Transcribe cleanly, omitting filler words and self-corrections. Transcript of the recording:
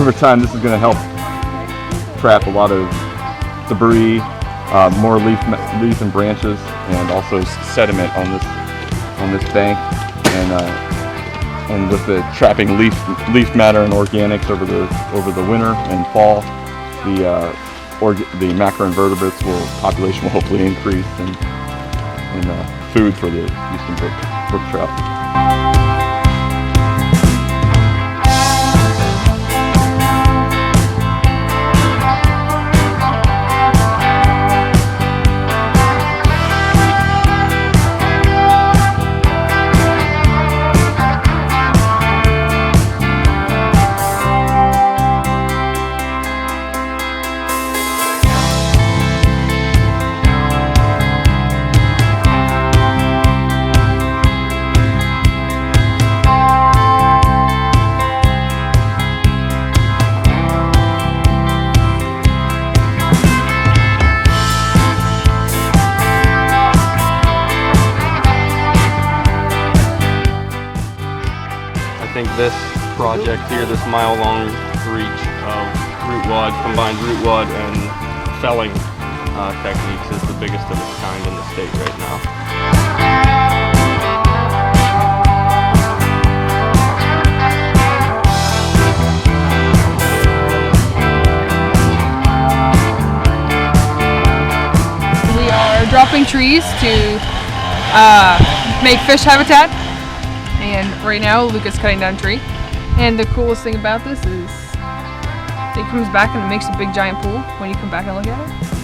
over time, this is going to help trap a lot of debris, more leaf and branches, and also sediment on this bank. And with the trapping leaf matter and organics over the winter and fall, the macroinvertebrates population will hopefully increase, and food for the eastern brook trout. I think this project here, this mile-long reach of combined root wad and felling techniques, is the biggest of its kind in the state right now. We are dropping trees to make fish habitat. And right now, Luke is cutting down a tree. And the coolest thing about this is it comes back and it makes a big giant pool when you come back and look at it.